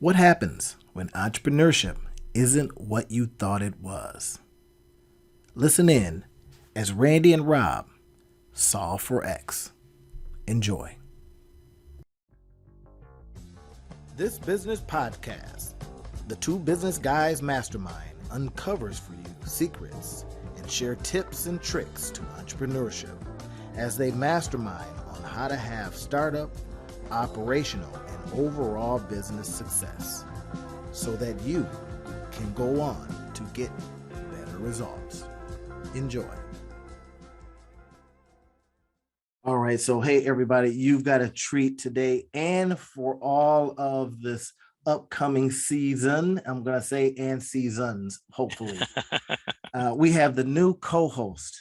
What happens when entrepreneurship isn't what you thought it was? Listen in as Randy and Rob solve for X. Enjoy. This business podcast, the Two Business Guys Mastermind, uncovers for you secrets and share tips and tricks to entrepreneurship as they mastermind on how to have startup, operational, and overall business success so that you can go on to get better results. Enjoy. All right, so hey everybody, you've got a treat today and for all of this upcoming season. I'm going to say and seasons, hopefully. We have the new co-host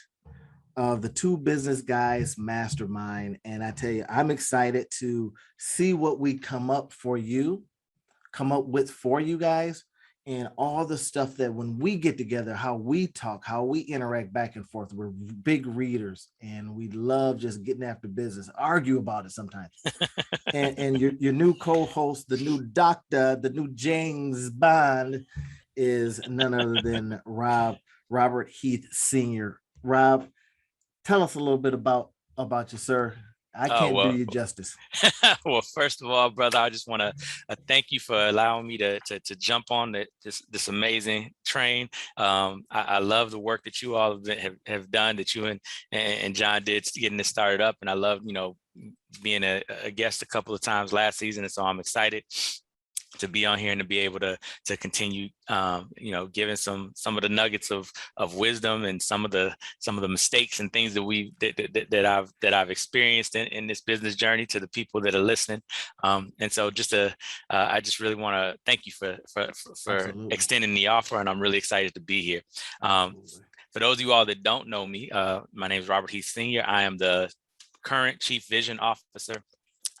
of the Two Business Guys Mastermind. And I tell you, I'm excited to see what we come up with for you guys, and all the stuff that when we get together, how we talk, how we interact back and forth. We're big readers and we love just getting after business, argue about it sometimes. and your new co-host, the new doctor, the new James Bond is none other than Robert Heath Sr. Rob, tell us a little bit about you, sir. I can't do you justice. Well, first of all, brother, I just want to thank you for allowing me to jump on this amazing train. I love the work that you all have done, that you and John did getting this started up, and I love being a guest a couple of times last season, and so I'm excited to be on here and to be able to continue, giving some of the nuggets of wisdom and some of the mistakes and things that I've experienced in this business journey to the people that are listening. And so I just really want to thank you for Absolutely. extending the offer, and I'm really excited to be here. For those of you all that don't know me, my name is Robert Heath Sr. I am the current Chief Vision Officer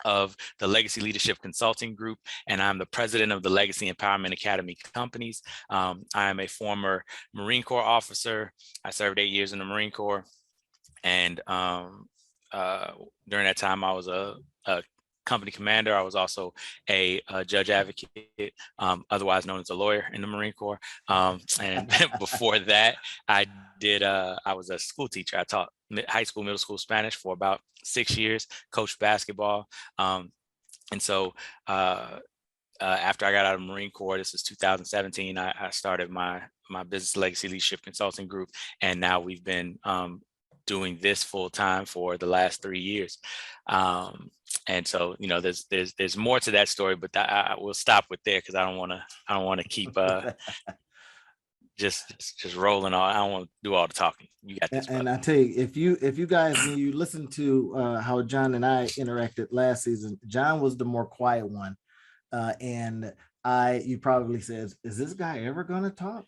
of the Legacy Leadership Consulting Group, and I'm the president of the Legacy Empowerment Academy companies. I am a former Marine Corps officer. I served 8 years in the Marine Corps, and during that time, I was a company commander. I was also a judge advocate, otherwise known as a lawyer in the Marine Corps. And before that, I was a school teacher. I taught high school, middle school Spanish for about 6 years, coached basketball. And so after I got out of the Marine Corps, this was 2017, I started my Business Legacy Leadership Consulting Group. And now we've been doing this full time for the last 3 years. And so, there's more to that story, but I will stop with there because I don't want to keep just rolling on. I don't want to do all the talking. You got this, and I tell you, if you guys, when you listen to how John and I interacted last season, John was the more quiet one, and you probably says, is this guy ever going to talk?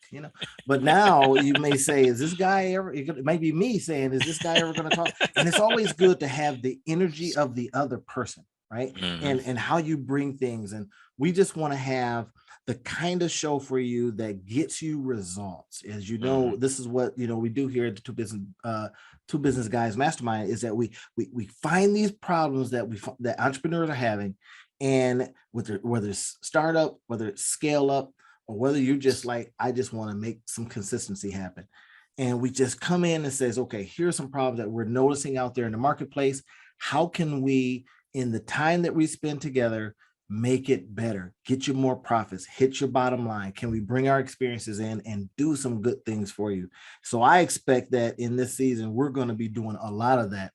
But now you may say, is this guy ever? It might be me saying, is this guy ever going to talk? And it's always good to have the energy of the other person, right? Mm-hmm. And how you bring things, and we just want to have the kind of show for you that gets you results. As you know, mm-hmm. This is what we do here at the Two Business Guys Mastermind, is that we find these problems that entrepreneurs are having, and whether it's startup, whether it's scale up, or whether you're just like, I just want to make some consistency happen. And we just come in and says, okay, here's some problems that we're noticing out there in the marketplace. How can we, in the time that we spend together, make it better, get you more profits, hit your bottom line? Can we bring our experiences in and do some good things for you? So I expect that in this season, we're going to be doing a lot of that.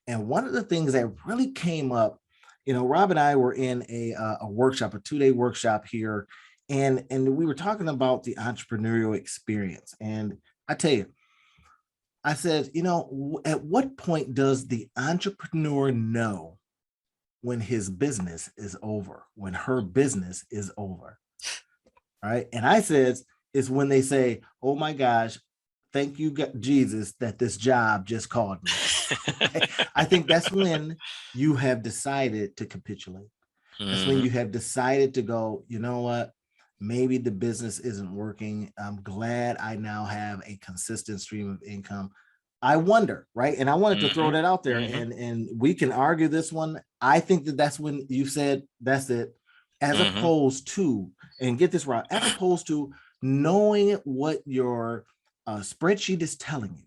And one of the things that really came up, Rob and I were in a workshop, a 2-day workshop here, and we were talking about the entrepreneurial experience. And I tell you, I said, at what point does the entrepreneur know when his business is over, when her business is over? All right. And I said, it's when they say, oh my gosh, thank you, Jesus, that this job just called me. I think that's when you have decided to capitulate. Mm-hmm. That's when you have decided to go, you know what? Maybe the business isn't working. I'm glad I now have a consistent stream of income. I wonder, right? And I wanted to throw that out there, and we can argue this one. I think that's when you said, that's it. as Mm-hmm. opposed to, and get this right, as opposed to knowing what your spreadsheet is telling you.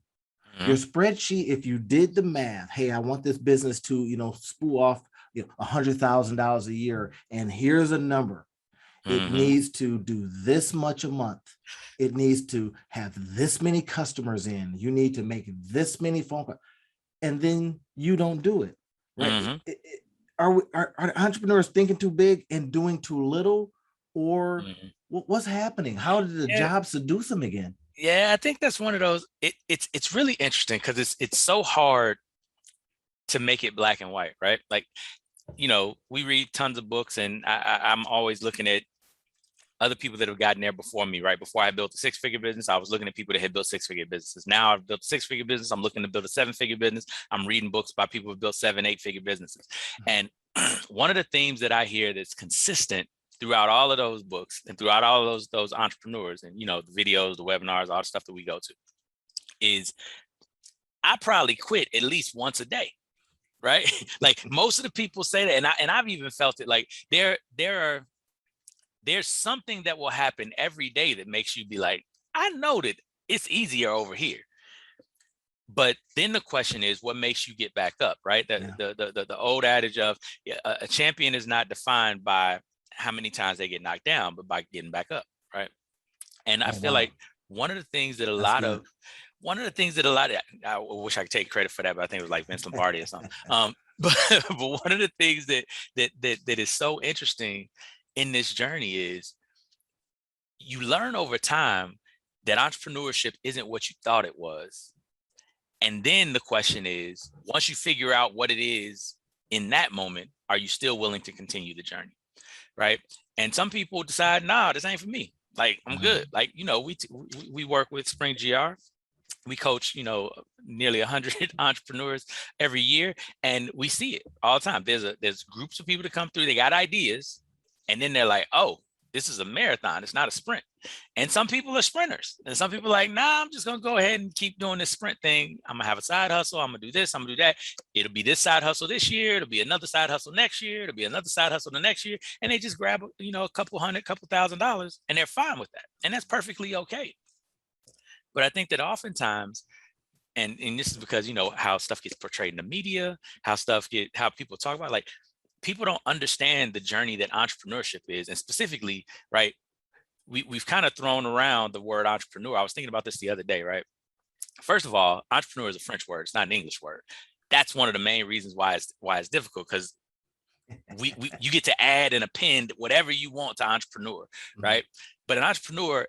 Your Mm-hmm. spreadsheet, if you did the math, hey, I want this business to, spool off, $100,000 a year, and here's a number. It Mm-hmm. needs to do this much a month. It needs to have this many customers in. You need to make this many phone calls, and then you don't do it, right? Mm-hmm. Are entrepreneurs thinking too big and doing too little, or Mm-hmm. what's happening? How did the Yeah. job seduce them again? Yeah, I think that's one of those. It's really interesting because it's so hard to make it black and white, right? Like, we read tons of books, and I'm always looking at other people that have gotten there before me, right? Before I built a six-figure business, I was looking at people that had built six-figure businesses. Now I've built a six-figure business. I'm looking to build a seven-figure business. I'm reading books by people who've built 7, 8-figure businesses. And one of the themes that I hear that's consistent throughout all of those books and throughout all of those entrepreneurs and, the videos, the webinars, all the stuff that we go to is I probably quit at least once a day. Right. Like most of the people say that. And I've even felt it. Like there's something that will happen every day that makes you be like, I know that it's easier over here. But then the question is, what makes you get back up, right? The old adage of a champion is not defined by how many times they get knocked down, but by getting back up, right? And I feel like one of the things that a lot of, I wish I could take credit for that, but I think it was like Vince Lombardi or something. But one of the things that is so interesting in this journey is you learn over time that entrepreneurship isn't what you thought it was. And then the question is, once you figure out what it is in that moment, are you still willing to continue the journey? Right. And some people decide, nah, this ain't for me. Like, I'm good. Like, we work with Spring GR. We coach, nearly 100 entrepreneurs every year, and we see it all the time. There's groups of people that come through, they got ideas, and then they're like, oh, this is a marathon, it's not a sprint. And some people are sprinters, and some people are like, nah, I'm just gonna go ahead and keep doing this sprint thing. I'm gonna have a side hustle, I'm gonna do this, I'm gonna do that. It'll be this side hustle this year, it'll be another side hustle next year, it'll be another side hustle the next year, and they just grab a couple $1,000, and they're fine with that, and that's perfectly okay. But I think that oftentimes, and this is because how stuff gets portrayed in the media, how people talk about, like, people don't understand the journey that entrepreneurship is. And specifically, right, we've kind of thrown around the word entrepreneur. I was thinking about this the other day, right? First of all, entrepreneur is a French word, it's not an English word. That's one of the main reasons why it's difficult, because you get to add and append whatever you want to entrepreneur, right? But an entrepreneur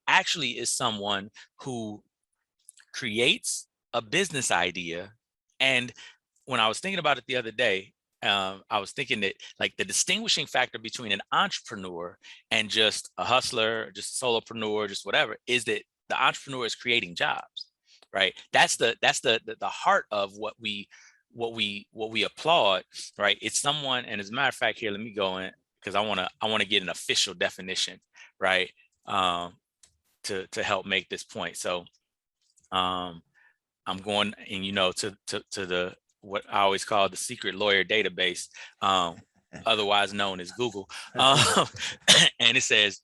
actually is someone who creates a business idea. And when I was thinking about it the other day, I was thinking that, like, the distinguishing factor between an entrepreneur and just a hustler, just a solopreneur, just whatever, is that the entrepreneur is creating jobs, right? That's the heart of what we applaud, right? It's someone, and as a matter of fact, here, let me go in, because I want to get an official definition, right? To help make this point. So I'm going, and to the, what I always call the secret lawyer database, otherwise known as Google. And it says,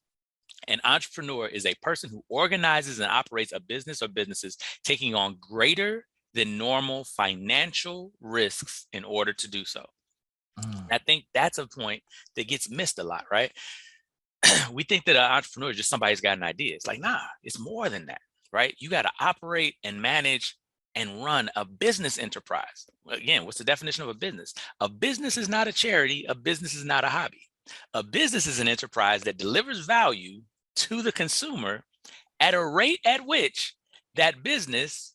an entrepreneur is a person who organizes and operates a business or businesses taking on greater than normal financial risks in order to do so. I think that's a point that gets missed a lot, right? We think that an entrepreneur is just somebody who's got an idea. It's like, nah, it's more than that, right? You got to operate and manage and run a business enterprise. Again, what's the definition of a business? A business is not a charity. A business is not a hobby. A business is an enterprise that delivers value to the consumer at a rate at which that business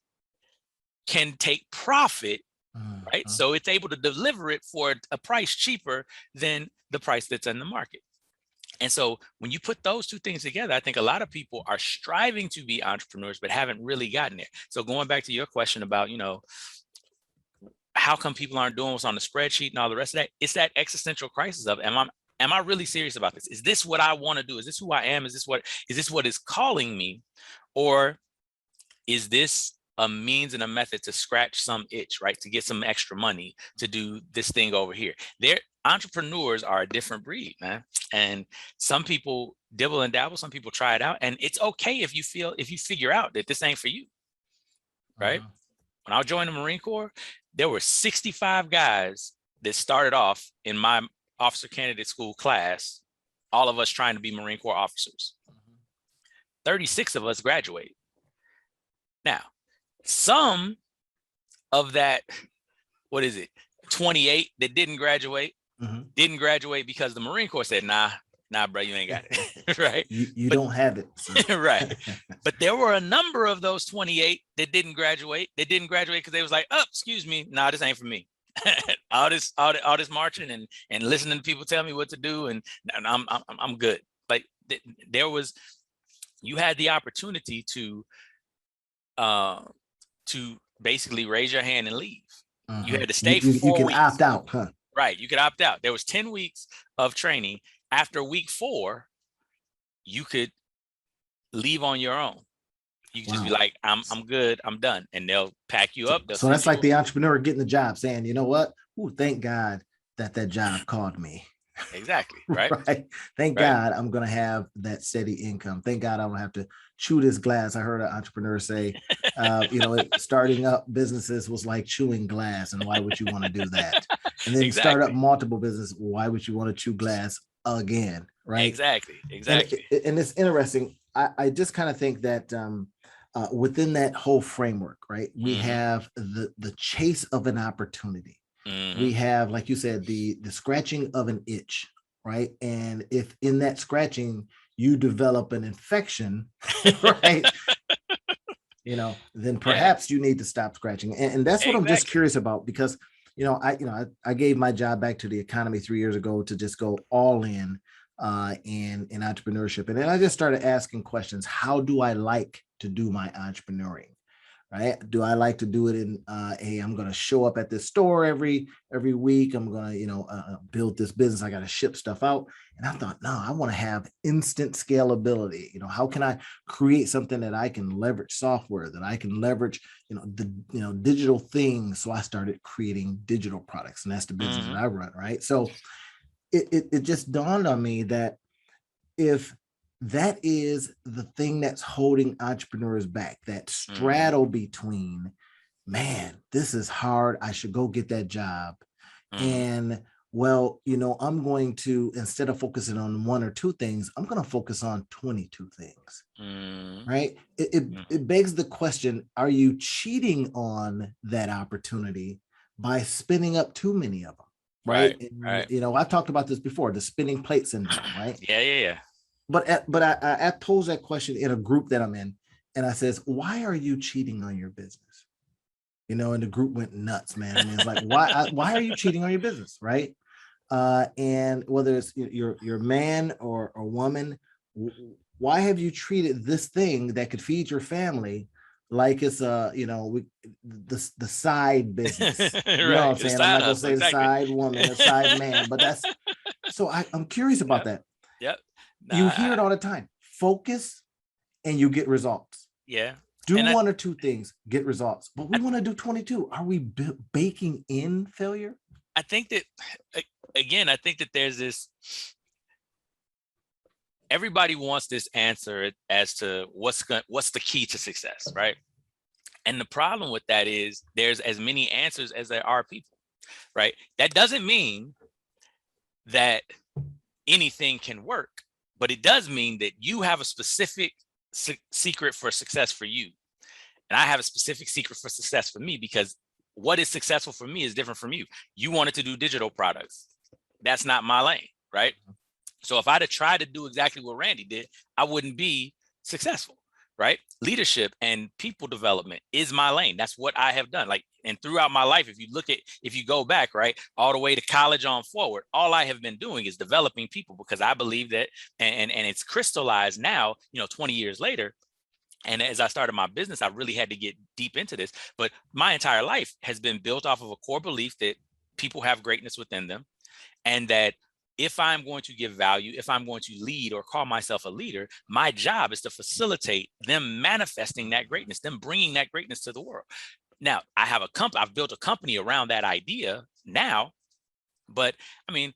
can take profit, right? So it's able to deliver it for a price cheaper than the price that's in the market. And so when you put those two things together, I think a lot of people are striving to be entrepreneurs, but haven't really gotten there. So going back to your question about, how come people aren't doing what's on the spreadsheet and all the rest of that? It's that existential crisis of, am I really serious about this? Is this what I want to do? Is this who I am? Is this what is calling me? Or is this a means and a method to scratch some itch, right? To get some extra money to do this thing over here. Entrepreneurs are a different breed, man. And some people dibble and dabble, some people try it out. And it's okay if you figure out that this ain't for you, right? When I joined the Marine Corps, there were 65 guys that started off in my officer candidate school class, all of us trying to be Marine Corps officers. 36 of us graduated. Now, some of that, 28 that didn't graduate because the Marine Corps said, nah, bro, you ain't got it. Right? You don't have it. So. Right. But there were a number of those 28 that didn't graduate. They didn't graduate because they was like, oh, excuse me. Nah, this ain't for me. all this marching and listening to people tell me what to do. And I'm good. Like you had the opportunity to basically raise your hand and leave. You had to stay for 4 weeks. You can opt out, huh? Right. You could opt out. There was 10 weeks of training. After week 4, you could leave on your own. You can just be like, I'm good. I'm done. And they'll pack you up. So that's like the entrepreneur getting the job saying, you know what? Ooh, thank God that job called me. Exactly. Right. Right. Thank God I'm going to have that steady income. Thank God I don't have to chew this glass. I heard an entrepreneur say, starting up businesses was like chewing glass. And why would you want to do that? And then start up multiple businesses. Why would you want to chew glass again? Right. Exactly. And it's interesting. I just kind of think that within that whole framework, right, we have the chase of an opportunity. We have, like you said, the scratching of an itch, right? And if in that scratching you develop an infection, right, then perhaps you need to stop scratching. And that's what I'm just curious about, because I gave my job back to the economy 3 years ago to just go all in entrepreneurship. And then I just started asking questions. How do I like to do my entrepreneuring? Right? Do I like to do it in I'm going to show up at this store every week. I'm going to, build this business. I got to ship stuff out. And I thought, no, I want to have instant scalability. How can I create something that I can leverage software, that I can leverage, digital things. So I started creating digital products, and that's the business that I run. Right. So it just dawned on me that if that is the thing that's holding entrepreneurs back, that straddle between, man, this is hard, I should go get that job. And I'm going to, instead of focusing on 1 or 2 things, I'm going to focus on 22 things. Right. It begs the question, are you cheating on that opportunity by spinning up too many of them? Right. And, I've talked about this before, the spinning plate syndrome, right? Yeah. But I posed that question in a group that I'm in, and I says, why are you cheating on your business? And the group went nuts, man. I mean, it's like, why are you cheating on your business? Right. And whether it's your man or woman, why have you treated this thing that could feed your family like it's the side business? You know what I'm saying? I'm not gonna say the side woman, the side man, but that's so I'm curious about that. Yep. You hear it all the time. Focus and you get results. Yeah. Do 1 or 2 things, get results. But we want to do 22. Are we baking in failure? I think that, again, there's this, everybody wants this answer as to what's the key to success, right? And the problem with that is there's as many answers as there are people, right? That doesn't mean that anything can work. But it does mean that you have a specific secret for success for you. And I have a specific secret for success for me, because what is successful for me is different from you. You wanted to do digital products. That's not my lane, right? So if I'd have tried to do exactly what Randy did, I wouldn't be successful, right? Leadership and people development is my lane. That's what I have done. And throughout my life, if you go back, right, all the way to college on forward, all I have been doing is developing people, because I believe that, and it's crystallized now, 20 years later. And as I started my business, I really had to get deep into this. But my entire life has been built off of a core belief that people have greatness within them, and that if I'm going to give value, if I'm going to lead or call myself a leader, my job is to facilitate them manifesting that greatness, them bringing that greatness to the world. Now, I have a company, I've built a company around that idea now, but I mean,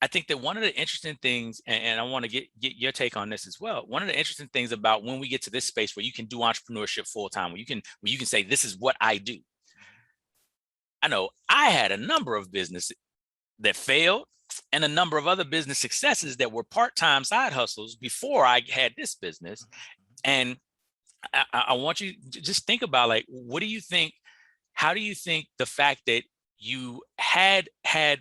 I think that one of the interesting things, and I want to get your take on this as well. One of the interesting things about when we get to this space where you can do entrepreneurship full time, where you can say, this is what I do. I know I had a number of businesses that failed and a number of other business successes that were part-time side hustles before I had this business. And I want you to just think about, like, what do you think? How do you think the fact that you had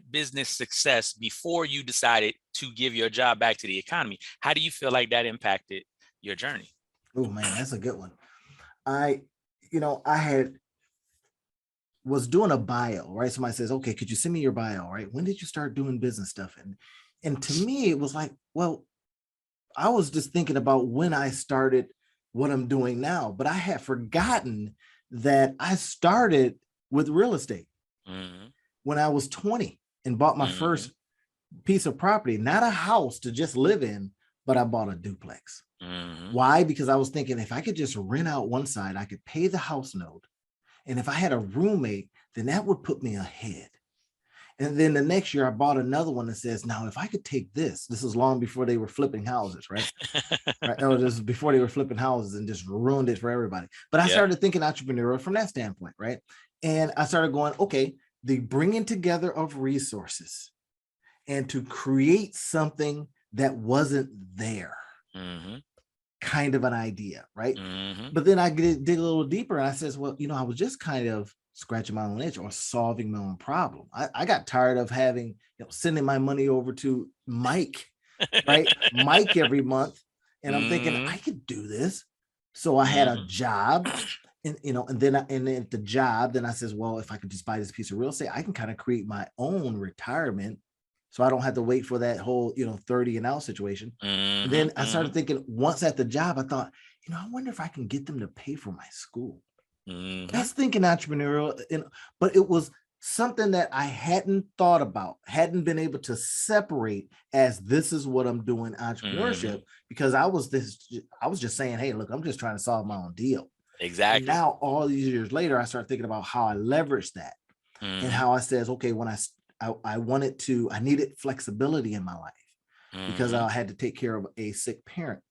business success before you decided to give your job back to the economy, how do you feel like that impacted your journey? Oh man, that's a good one. I was doing a bio, right? Somebody says, okay, could you send me your bio, right? When did you start doing business stuff? And to me, it was like, well, I was just thinking about when I started what I'm doing now, but I had forgotten that I started with real estate when I was 20 and bought my first piece of property, not a house to just live in, but I bought a duplex. Why? Because I was thinking if I could just rent out one side, I could pay the house note. And if I had a roommate, then that would put me ahead. And then the next year I bought another one that says, now, if I could take this is long before they were flipping houses, right? Right. Or this is before they were flipping houses and just ruined it for everybody. But I started thinking entrepreneurial from that standpoint, right? And I started going, okay, the bringing together of resources and to create something that wasn't there. Kind of an idea, right? But then I dig a little deeper and I says, well, I was just kind of scratching my own itch or solving my own problem. I got tired of having, sending my money over to Mike, right? Mike every month. And I'm thinking I could do this. So I had a job and then at the job, then I says, well, if I could just buy this piece of real estate, I can kind of create my own retirement. So I don't have to wait for that whole, 30 and out situation. And then I started thinking once at the job, I thought, I wonder if I can get them to pay for my school. That's thinking entrepreneurial, but it was something that I hadn't thought about, hadn't been able to separate as this is what I'm doing entrepreneurship, because I was just saying, hey, look, I'm just trying to solve my own deal. Exactly. And now all these years later, I started thinking about how I leveraged that and how I says, okay, when I needed flexibility in my life because I had to take care of a sick parent,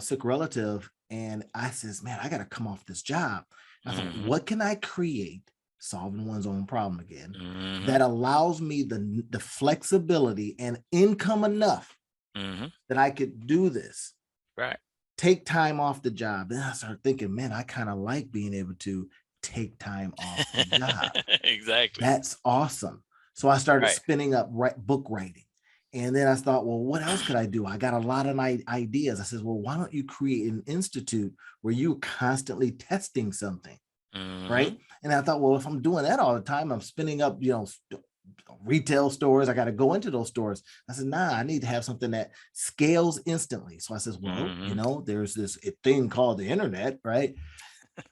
sick relative. And I says, man, I got to come off this job. I thought, what can I create, solving one's own problem again, that allows me the flexibility and income enough that I could do this, right? Take time off the job. Then I started thinking, man, I kind of like being able to take time off the job. Exactly. That's awesome. So I started spinning up book writing. And then I thought, well, what else could I do? I got a lot of ideas. I said, well, why don't you create an institute where you're constantly testing something, right? And I thought, well, if I'm doing that all the time, I'm spinning up, retail stores. I got to go into those stores. I said, nah, I need to have something that scales instantly. So I says, well, there's this thing called the internet, right?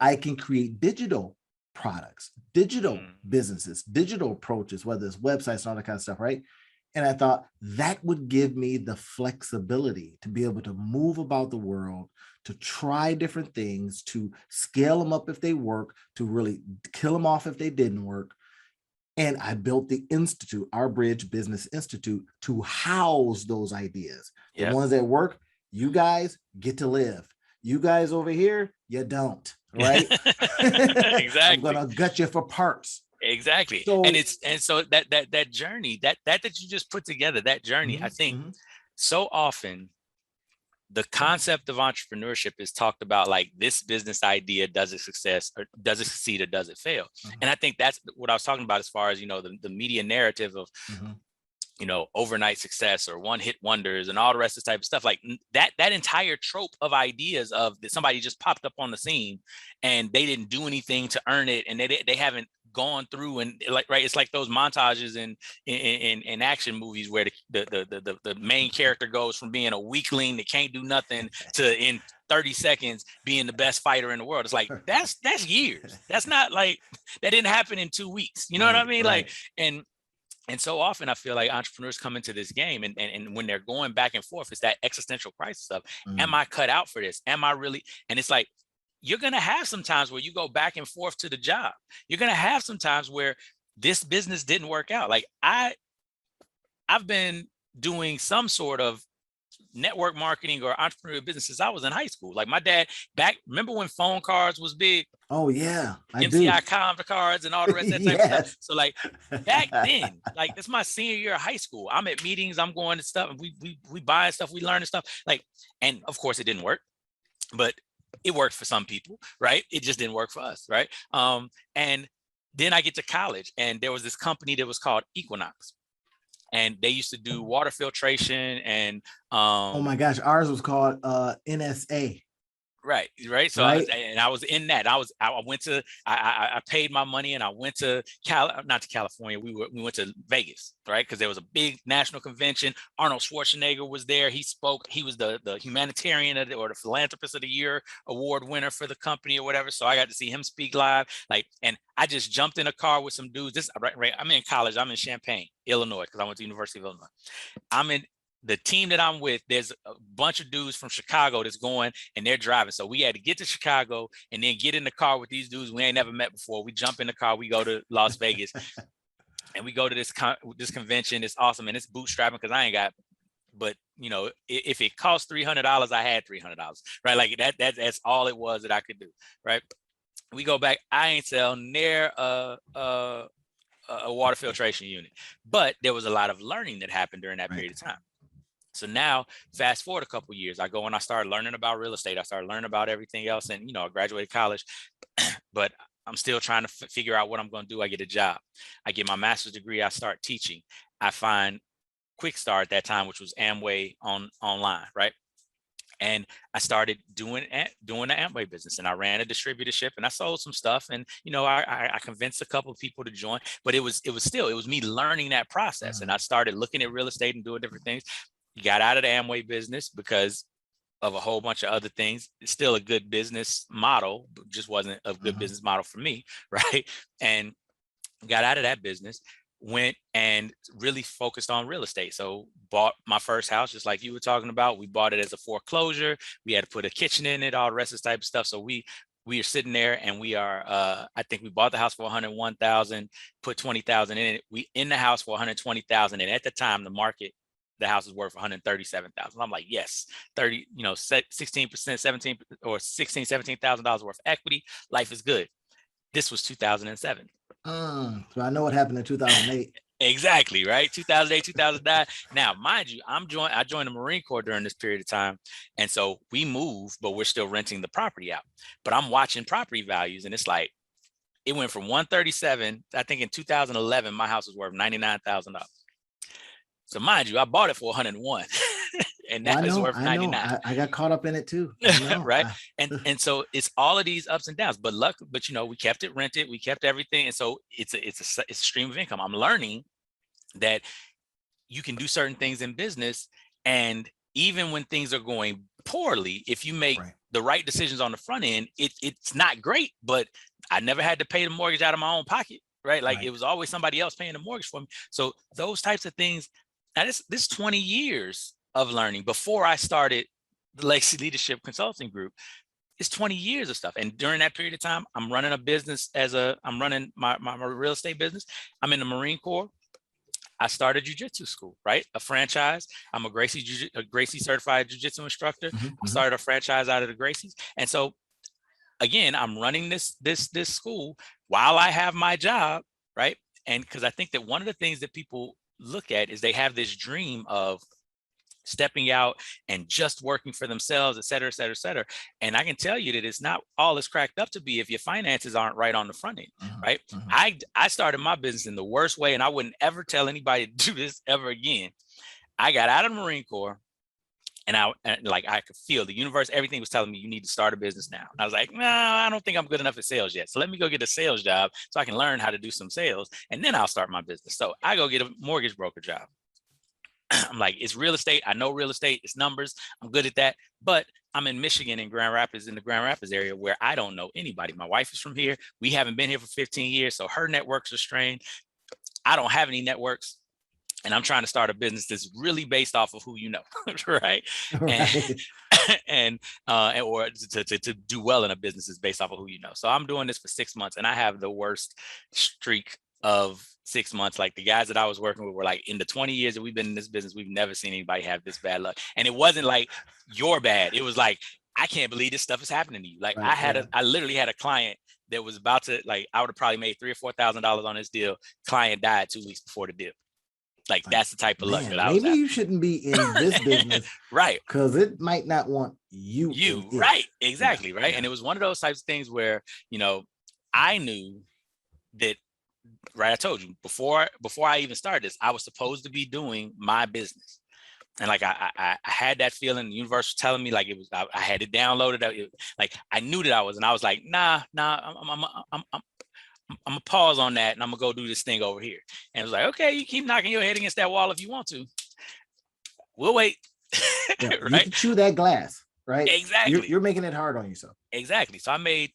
I can create digital products, digital businesses, digital approaches, whether it's websites and all that kind of stuff, right? And I thought that would give me the flexibility to be able to move about the world, to try different things, to scale them up if they work, to really kill them off if they didn't work. And I built the Institute, our Bridge Business Institute, to house those ideas. The ones that work, you guys get to live. You guys over here, you don't, right? Exactly. I'm gonna gut you for parts. Exactly. So, so that journey that you just put together, that journey, I think so often the concept of entrepreneurship is talked about like this business idea, does it succeed or does it fail? And I think that's what I was talking about as far as, the media narrative of, overnight success or one hit wonders and all the rest of this type of stuff. Like that entire trope of ideas of that somebody just popped up on the scene and they didn't do anything to earn it. And they haven't gone through and it's like those montages in action movies where the main character goes from being a weakling that can't do nothing to in 30 seconds being the best fighter in the world. It's like that's years. That's not like that didn't happen in 2 weeks. You know what I mean? Like, and And so often I feel like entrepreneurs come into this game and when they're going back and forth, it's that existential crisis of, am Mm. I cut out for this? Am I really? And it's like, you're going to have some times where you go back and forth to the job. You're going to have some times where this business didn't work out. Like I've been doing some sort of network marketing or entrepreneurial business since I was in high school. Like my dad remember when phone cards was big? Oh yeah, I do. MCI cards and all the rest of that type of stuff. Yes. So like back then, like it's my senior year of high school. I'm at meetings, I'm going to stuff, and we buying stuff, we learning stuff. Like, and of course it didn't work, but it worked for some people, right? It just didn't work for us, right? And then I get to college, and there was this company that was called Equinox, and they used to do water filtration and Oh my gosh, ours was called NSA. Right. So Right. I was in that. I went to I paid my money and I went to not to California. We went to Vegas, right? Because there was a big national convention. Arnold Schwarzenegger was there. He spoke. He was the humanitarian or the philanthropist of the year award winner for the company or whatever. So I got to see him speak live. Like, and I just jumped in a car with some dudes. Right. I'm in college. I'm in Champaign, Illinois, because I went to the University of Illinois. I'm in the team that I'm with, there's a bunch of dudes from Chicago that's going and they're driving. So we had to get to Chicago and then get in the car with these dudes we ain't never met before. We jump in the car, we go to Las Vegas and we go to this convention. It's awesome. And it's bootstrapping because I ain't got, but you know, if it cost $300, I had $300, right? Like that's all it was that I could do, right? We go back, I ain't sell near a water filtration unit, but there was a lot of learning that happened during that period of time. So now, fast forward a couple of years, I go and I started learning about real estate. I started learning about everything else, and I graduated college, but I'm still trying to figure out what I'm going to do. I get a job, I get my master's degree, I start teaching. I find Quick Start at that time, which was Amway online, right? And I started doing the Amway business, and I ran a distributorship, and I sold some stuff, and I convinced a couple of people to join, but it was me learning that process, and I started looking at real estate and doing different things. Got out of the Amway business because of a whole bunch of other things. It's still a good business model, but just wasn't a good business model for me, right? And got out of that business, went and really focused on real estate. So bought my first house, just like you were talking about. We bought it as a foreclosure. We had to put a kitchen in it, all the rest of this type of stuff. So we are sitting there, and we are I think we bought the house for 101,000, put 20,000 in it. We in the house for 120,000, and at the time the house is worth 137,000. I'm like, yes, 16%, 17 or 16, $17,000 worth of equity. Life is good. This was 2007. So I know what happened in 2008. Exactly, right? 2008, 2009. Now, mind you, I joined the Marine Corps during this period of time. And so we moved, but we're still renting the property out. But I'm watching property values, and it's like, it went from 137. I think in 2011, my house was worth $99,000. So mind you, I bought it for 101, and now it's worth 99. I got caught up in it too, right? And so it's all of these ups and downs. But we kept it rented, we kept everything, and so it's a stream of income. I'm learning that you can do certain things in business, and even when things are going poorly, if you make the right decisions on the front end, it's not great. But I never had to pay the mortgage out of my own pocket, right? Like it was always somebody else paying the mortgage for me. So those types of things. Now, this 20 years of learning before I started the Legacy Leadership Consulting Group. It's 20 years of stuff. And during that period of time, I'm running a business I'm running my real estate business. I'm in the Marine Corps. I started jiu-jitsu school, right? A franchise. I'm a Gracie certified jiu-jitsu instructor. I started a franchise out of the Gracies. And so again, I'm running this school while I have my job, right? And because I think that one of the things that people look at is they have this dream of stepping out and just working for themselves, et cetera, et cetera, et cetera. And I can tell you that it's not all it's cracked up to be if your finances aren't right on the front end, right? I started my business in the worst way, and I wouldn't ever tell anybody to do this ever again. I got out of the Marine Corps, and I could feel the universe, everything was telling me you need to start a business now. And I was like, no, I don't think I'm good enough at sales yet. So let me go get a sales job so I can learn how to do some sales, and then I'll start my business. So I go get a mortgage broker job. I'm like, it's real estate. I know real estate. It's numbers. I'm good at that. But I'm in Michigan, in the Grand Rapids area, where I don't know anybody. My wife is from here. We haven't been here for 15 years. So her networks are strained. I don't have any networks, and I'm trying to start a business that's really based off of who you know, right? Right. And or to do well in a business is based off of who you know. So I'm doing this for 6 months, and I have the worst streak of 6 months. Like, the guys that I was working with were like, in the 20 years that we've been in this business, we've never seen anybody have this bad luck. And it wasn't like you're bad. It was like, I can't believe this stuff is happening to you. Like, Right. I literally had a client that was about to, like, I would have probably made $3,000 or $4,000 on this deal. Client died 2 weeks before the deal. Like, that's the type of luck that I was maybe having. you shouldn't be in this business, Right. because it might not want you in it. Right. Exactly. Yeah, Right. yeah. And it was one of those types of things where, I knew that, right, I told you before I even started this, I was supposed to be doing my business. And like, I had that feeling. The universe was telling me, like, it was, I had it downloaded. Like, I knew that I was, and I was like, nah, I'm gonna pause on that, and I'm gonna go do this thing over here. And it was like, okay, you keep knocking your head against that wall if you want to. We'll wait. Yeah, you Right? can chew that glass, right? Exactly. You're making it hard on yourself. Exactly. So I made,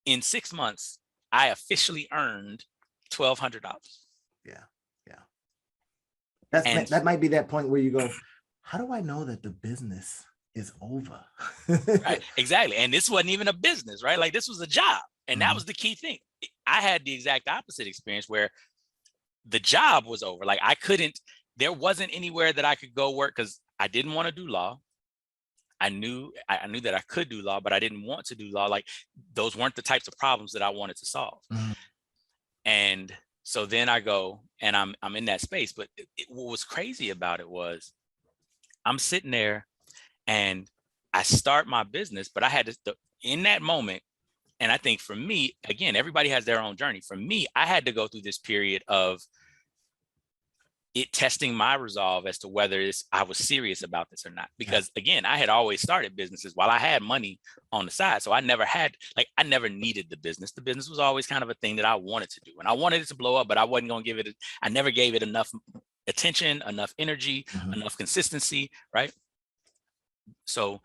in 6 months, I officially earned $1,200. Yeah, yeah. That might be that point where you go, how do I know that the business is over? Right. Exactly. And this wasn't even a business, right? Like, this was a job. And that was the key thing. I had the exact opposite experience, where the job was over. Like, there wasn't anywhere that I could go work, because I didn't want to do law. I knew that I could do law, but I didn't want to do law. Like, those weren't the types of problems that I wanted to solve. And so then I go, and I'm in that space. But what was crazy about it was, I'm sitting there and I start my business, but I had to, in that moment. And I think for me, again, everybody has their own journey. For me, I had to go through this period of it testing my resolve as to whether I was serious about this or not. Because again, I had always started businesses while I had money on the side. So I never needed the business. The business was always kind of a thing that I wanted to do. And I wanted it to blow up, but I wasn't going to I never gave it enough attention, enough energy, enough consistency, right? So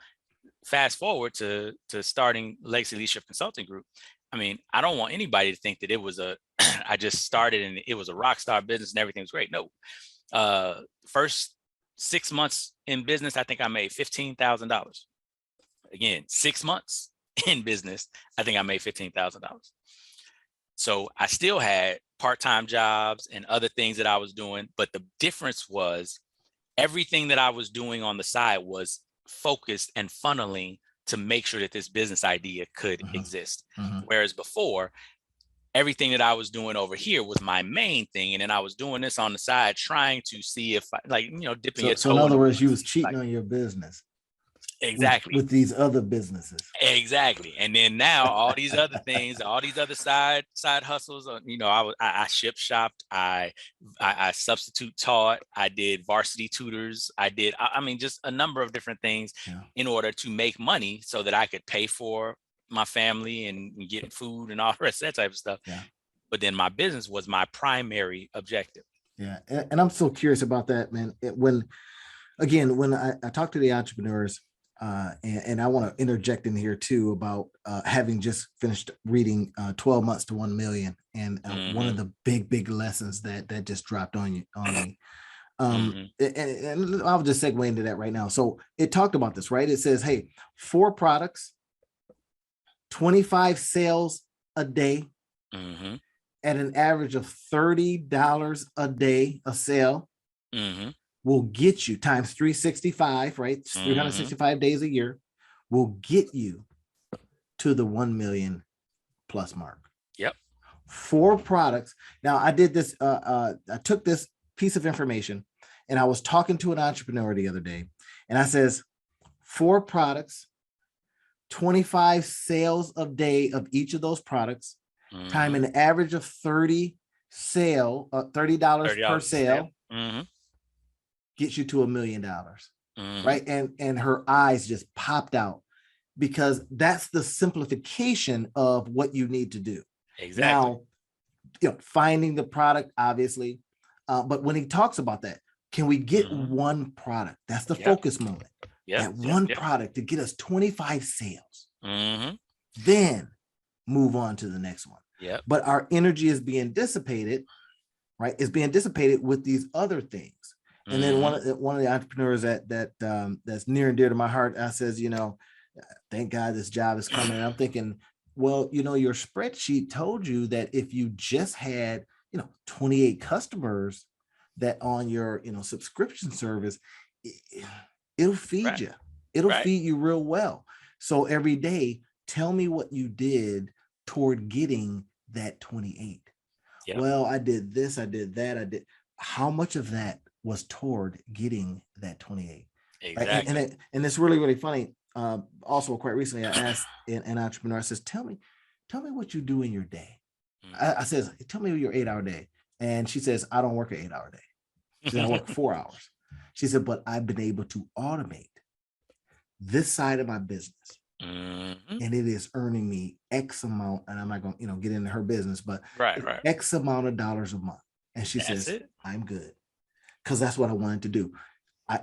fast forward to starting Legacy Leadership Consulting Group. I mean, I don't want anybody to think that it was I just started and it was a rock star business and everything was great. No. First 6 months in business, I think I made $15,000. Again, 6 months in business, I think I made $15,000. So I still had part-time jobs and other things that I was doing, but the difference was everything that I was doing on the side was focused and funneling to make sure that this business idea could exist. Whereas before, everything that I was doing over here was my main thing. And then I was doing this on the side, trying to see if dipping your toe. So in other words, you was cheating on your business. Exactly. With these other businesses. Exactly. And then now all these other things, all these other side hustles, I ship shopped, I substitute taught, I did varsity tutors, just a number of different things in order to make money so that I could pay for my family and get food and all the rest of that type of stuff. Yeah. But then my business was my primary objective. Yeah. And I'm so curious about that, man. When I talk to the entrepreneurs, and I want to interject in here too about having just finished reading 12 Months to 1 Million. And one of the big lessons that just dropped on me. And I'll just segue into that right now. So it talked about this, right? It says, hey, 4 products, 25 sales a day at an average of $30 a day a sale. Will get you times 365, right? 365 days a year, will get you to the 1 million plus mark. Yep. 4 products. Now I did this, I took this piece of information and I was talking to an entrepreneur the other day and I says, 4 products, 25 sales a day of each of those products, time an average of $30 per sale. Gets you to $1 million, right? And her eyes just popped out because that's the simplification of what you need to do. Exactly. Now, finding the product, obviously, but when he talks about that, can we get one product? That's the focus moment. That one product to get us 25 sales. Then move on to the next one. But our energy is being dissipated right? It's being dissipated with these other things. And then one of the entrepreneurs that's near and dear to my heart, I says, thank God this job is coming. And I'm thinking, well, your spreadsheet told you that if you just had, 28 customers that on your, subscription service, it'll feed you. It'll feed you real well. So every day, tell me what you did toward getting that 28. Yep. Well, I did this, I did that, I did. How much of that was toward getting that 28? Exactly. Right? And it's really, really funny. Also, quite recently, I asked an entrepreneur, I says, tell me what you do in your day. I says, tell me your 8-hour day. And she says, I don't work an 8-hour day. She said, I work 4 hours. She said, but I've been able to automate this side of my business. And it is earning me X amount, and I'm not going to get into her business, but X amount of dollars a month. And she says, I'm good. Because that's what I wanted to do.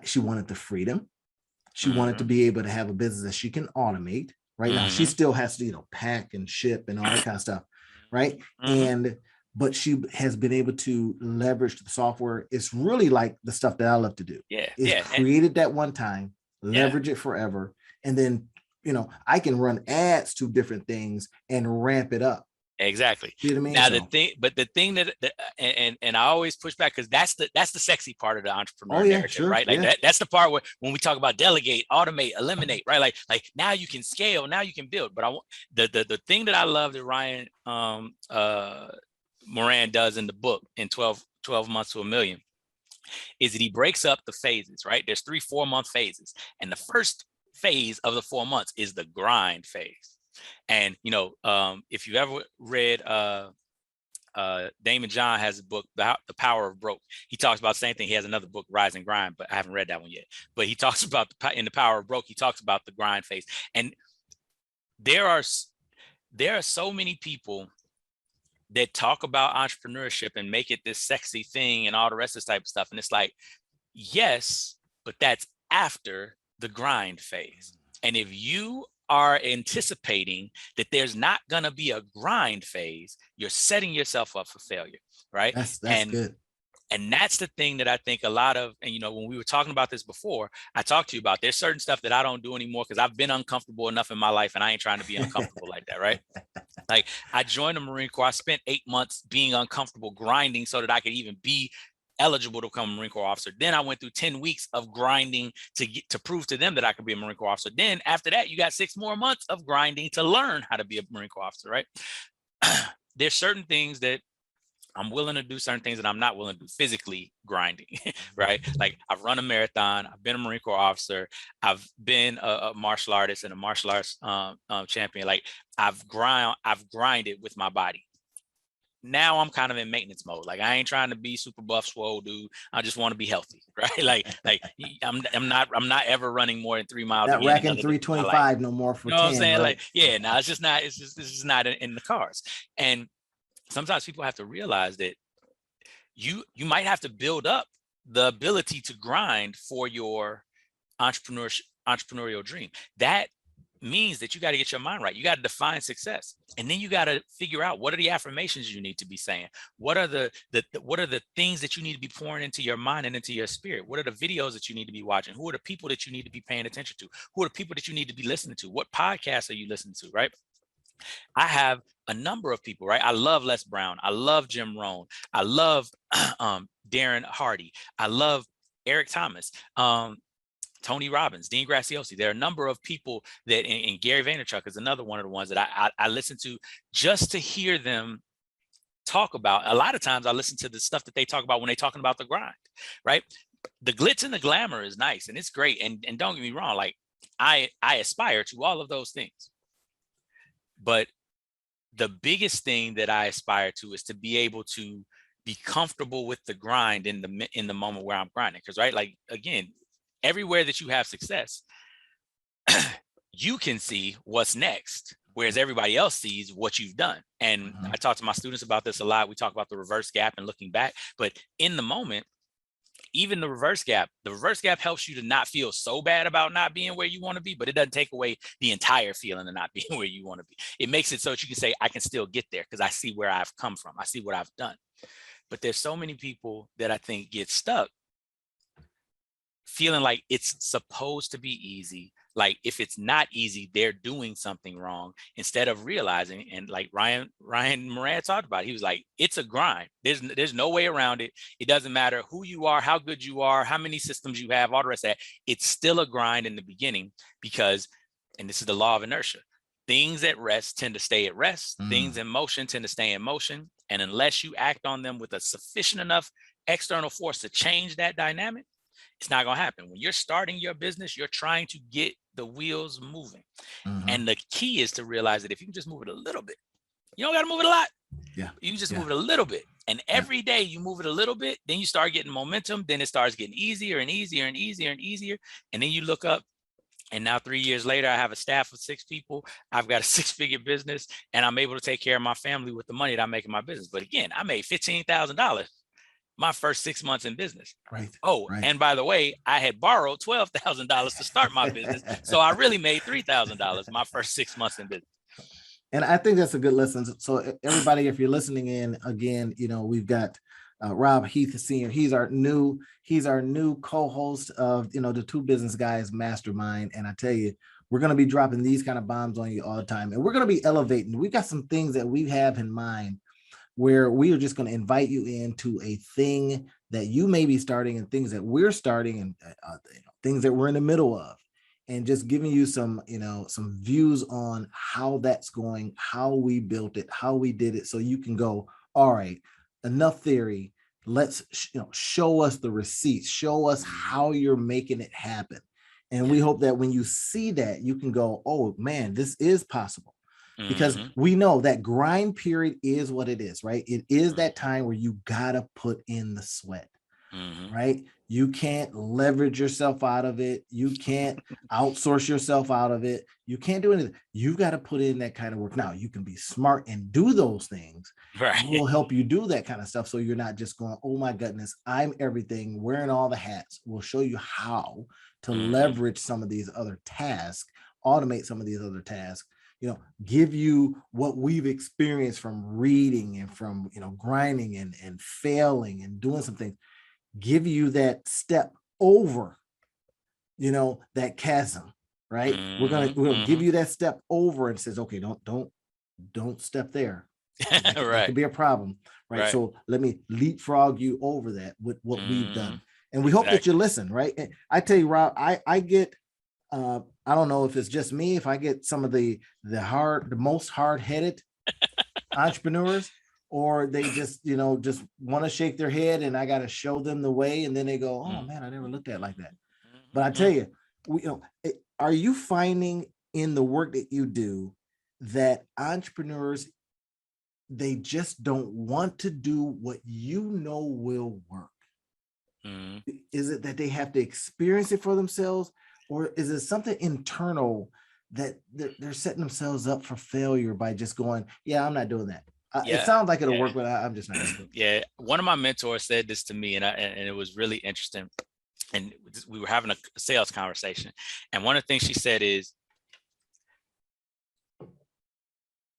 She wanted the freedom. She wanted to be able to have a business that she can automate. Right now, she still has to, pack and ship and all that kind of stuff. Right. But she has been able to leverage the software. It's really like the stuff that I love to do. It's created that one time, leverage it forever. And then, I can run ads to different things and ramp it up. Exactly. You know what I mean? Now the thing that I always push back, because that's the sexy part of the entrepreneur narrative, right? Like that's the part where when we talk about delegate, automate, eliminate, right? Like now you can scale, now you can build. But I want the thing that I love that Ryan Moran does in the book in 12 months to a million is that he breaks up the phases, right? There's 3 4-month phases, and the first phase of the 4 months is the grind phase. And if you've ever read Damon John has a book, The Power of Broke. He talks about the same thing. He has another book, Rise and Grind, but I haven't read that one yet. But he talks about in The Power of Broke, he talks about the grind phase. And there are so many people that talk about entrepreneurship and make it this sexy thing and all the rest of this type of stuff. And it's like, yes, but that's after the grind phase. And if you are anticipating that there's not going to be a grind phase, you're setting yourself up for failure, right? That's good. And that's the thing that I think a lot of, and when we were talking about this before, I talked to you about, there's certain stuff that I don't do anymore because I've been uncomfortable enough in my life and I ain't trying to be uncomfortable like that, right? Like I joined the Marine Corps. I spent 8 months being uncomfortable, grinding so that I could even be eligible to become a Marine Corps officer. Then I went through 10 weeks of grinding to prove to them that I could be a Marine Corps officer. Then after that, you got 6 more months of grinding to learn how to be a Marine Corps officer, right? There's certain things that I'm willing to do, certain things that I'm not willing to do, physically grinding, right? Like I've run a marathon, I've been a Marine Corps officer, I've been a martial artist and a martial arts champion. Like I've grinded with my body. Now I'm kind of in maintenance mode. Like I ain't trying to be super buff, swole dude. I just want to be healthy, right? Like I'm not ever running more than 3 miles. Not racking 325 no more for 10. You know what I'm saying? Right? Like, no, it's just not in the cards. And sometimes people have to realize that you might have to build up the ability to grind for your entrepreneurial dream. That means that you got to get your mind right. You got to define success, and then you got to figure out what are the affirmations you need to be saying. What are the things that you need to be pouring into your mind and into your spirit? What are the videos that you need to be watching? Who are the people that you need to be paying attention to? Who are the people that you need to be listening to? What podcasts are you listening to? Right. I have a number of people, right? I love Les Brown. I love Jim Rohn. I love Darren Hardy. I love Eric Thomas. Tony Robbins, Dean Graziosi. There are a number of people that, and Gary Vaynerchuk is another one of the ones that I listen to just to hear them talk about. A lot of times I listen to the stuff that they talk about when they're talking about the grind, right? The glitz and the glamour is nice and it's great. And don't get me wrong, like I aspire to all of those things. But the biggest thing that I aspire to is to be able to be comfortable with the grind in the moment where I'm grinding. Because, right, like, again, everywhere that you have success, you can see what's next, whereas everybody else sees what you've done. And I talk to my students about this a lot. We talk about the reverse gap and looking back, but in the moment, even the reverse gap helps you to not feel so bad about not being where you want to be, but it doesn't take away the entire feeling of not being where you want to be. It makes it so that you can say, I can still get there because I see where I've come from. I see what I've done. But there's so many people that I think get stuck feeling like it's supposed to be easy. Like if it's not easy, they're doing something wrong, instead of realizing, and like Ryan Moran talked about, he was like, it's a grind. There's no way around it. It doesn't matter who you are, how good you are, how many systems you have, all the rest of that. It's still a grind in the beginning, because, and this is the law of inertia, things at rest tend to stay at rest. Things in motion tend to stay in motion. And unless you act on them with a sufficient enough external force to change that dynamic, it's not going to happen. When you're starting your business, you're trying to get the wheels moving. And the key is to realize that if you can just move it a little bit, you don't got to move it a lot. Yeah. You can just move it a little bit. And every day you move it a little bit, then you start getting momentum. Then it starts getting easier and easier and easier and easier. And then you look up, and now 3 years later, I have a staff of 6 people. I've got a 6-figure business, and I'm able to take care of my family with the money that I make in my business. But again, I made $15,000 my first 6 months in business. Right. Oh, right. And by the way, I had borrowed $12,000 to start my business. So I really made $3,000 my first 6 months in business. And I think that's a good lesson. So everybody, if you're listening in, again, we've got Rob Heath Sr. He's our new co-host of, the Two Business Guys Mastermind. And I tell you, we're going to be dropping these kind of bombs on you all the time. And we're going to be elevating. We've got some things that we have in mind where we are just going to invite you into a thing that you may be starting, and things that we're starting, and things that we're in the middle of, and just giving you some views on how that's going, how we built it, how we did it. So you can go, all right, enough theory. Let's show us the receipts, show us how you're making it happen. And we hope that when you see that, you can go, oh man, this is possible. Because we know that grind period is what it is, right? It is that time where you gotta put in the sweat, right? You can't leverage yourself out of it. You can't outsource yourself out of it. You can't do anything. You've got to put in that kind of work. Now, you can be smart and do those things. Right. We'll help you do that kind of stuff, so you're not just going, oh my goodness, I'm everything, wearing all the hats. We'll show you how to leverage some of these other tasks, automate some of these other tasks, give you what we've experienced from reading and from, grinding and failing and doing some things, give you that step over, that chasm, right? We're gonna give you that step over, and says, okay, don't step there. That could be a problem, right? So let me leapfrog you over that with what we've done. And we hope that you listen, right? And I tell you, Rob, I get, I don't know if it's just me, if I get some of the most hard-headed entrepreneurs, or they just want to shake their head, and I got to show them the way, and then they go, oh man, I never looked at it like that. But I tell you, are you finding in the work that you do that entrepreneurs, they just don't want to do what will work? Is it that they have to experience it for themselves, or is it something internal that they're setting themselves up for failure by just going, yeah, I'm not doing that? It sounds like it'll work, but I'm just not. Yeah, one of my mentors said this to me, and it was really interesting. And we were having a sales conversation, and one of the things she said is,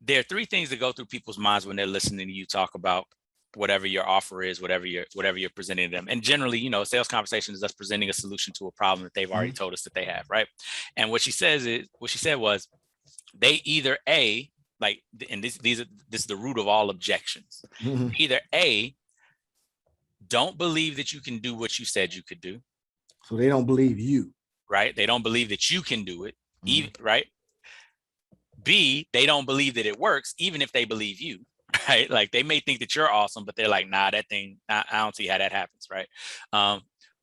there are 3 things that go through people's minds when they're listening to you talk about whatever your offer is, whatever you're presenting to them. And generally, a sales conversation is us presenting a solution to a problem that they've already told us that they have, right? And what she said was, they either and this is the root of all objections. Either A, don't believe that you can do what you said you could do. So they don't believe you. Right? They don't believe that you can do it. Even, right? B, they don't believe that it works, even if they believe you. Right? Like, they may think that you're awesome, but they're like, nah, that thing, I don't see how that happens. Right?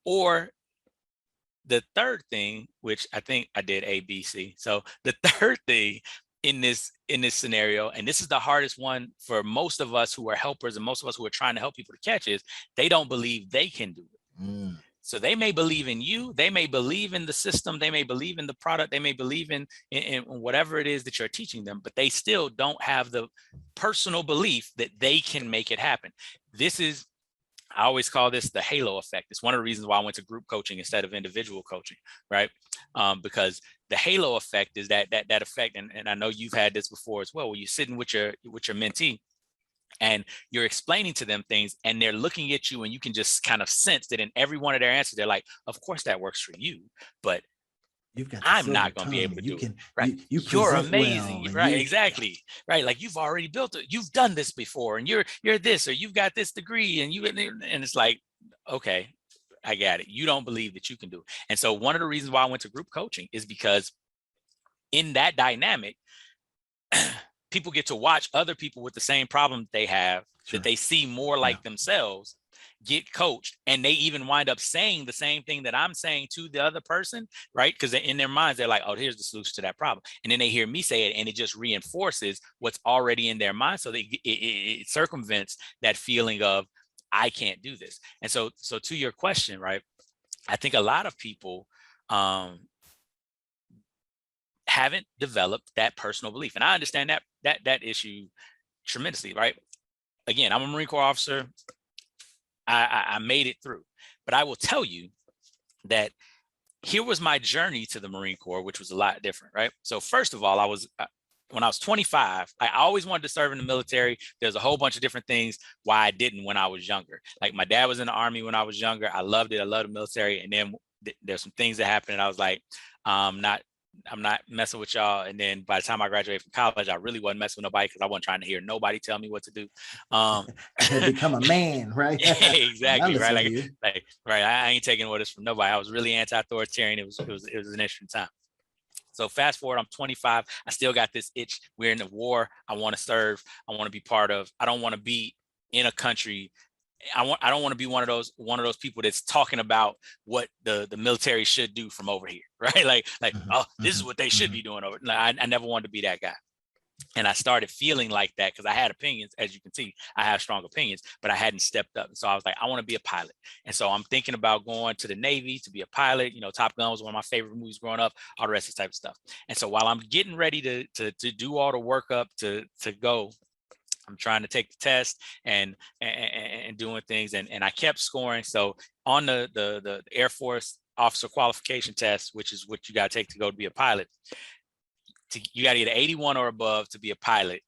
Or the third thing, which I think I did A, B, C. So the third thing in this scenario, and this is the hardest one for most of us who are helpers and most of us who are trying to help people to catch, is they don't believe they can do it. So they may believe in you, they may believe in the system, they may believe in the product, they may believe in whatever it is that you're teaching them, but they still don't have the personal belief that they can make it happen. I always call this the halo effect. It's one of the reasons why I went to group coaching instead of individual coaching, right? Because the halo effect is that effect, and I know you've had this before as well, where you're sitting with your mentee, And you're explaining to them things and they're looking at you and you can just kind of sense that in every one of their answers, they're like, of course that works for you, but You've got the I'm silver not going to be tongue. able to You do it. can, Right. you You're present amazing. well, and Right. you, Exactly. Right. Like you've already built it. You've done this before and you're this, or you've got this degree and and it's like, okay, I got it. You don't believe that you can do it. And so one of the reasons why I went to group coaching is because in that dynamic, people get to watch other people with the same problem they have, sure, that they see more like themselves, get coached, and they even wind up saying the same thing that I'm saying to the other person, right? Because in their minds, they're like, oh, here's the solution to that problem. And then they hear me say it, and it just reinforces what's already in their mind. So it circumvents that feeling of, I can't do this. And so to your question, right? I think a lot of people haven't developed that personal belief. And I understand that issue tremendously, right? Again, I'm a Marine Corps officer. I made it through, but I will tell you that here was my journey to the Marine Corps, which was a lot different, right? So first of all, when I was 25, I always wanted to serve in the military. There's a whole bunch of different things why I didn't when I was younger. Like my dad was in the Army when I was younger. I loved it. I loved the military. And then there's some things that happened and I was like, I'm not messing with y'all. And then by the time I graduated from college, I really wasn't messing with nobody because I wasn't trying to hear nobody tell me what to do. had become a man, right? Exactly, right. Like, right. I ain't taking orders from nobody. I was really anti-authoritarian. It was an interesting time. So fast forward, I'm 25. I still got this itch. We're in the war. I want to serve. I want to be part of. I don't want to be in a country. I don't want to be one of those people that's talking about what the military should do from over here, right? Like, oh, this is what they should be doing over. I never wanted to be that guy. And I started feeling like that because I had opinions. As you can see, I have strong opinions, but I hadn't stepped up. And so I was like, I want to be a pilot. And so I'm thinking about going to the Navy to be a pilot. You know, Top Gun was one of my favorite movies growing up, all the rest of this type of stuff. And so while I'm getting ready to do all the workup to go, I'm trying to take the test and doing things. And I kept scoring. So on the Air Force officer qualification test, which is what you got to take to go to be a pilot, you got to get an 81 or above to be a pilot.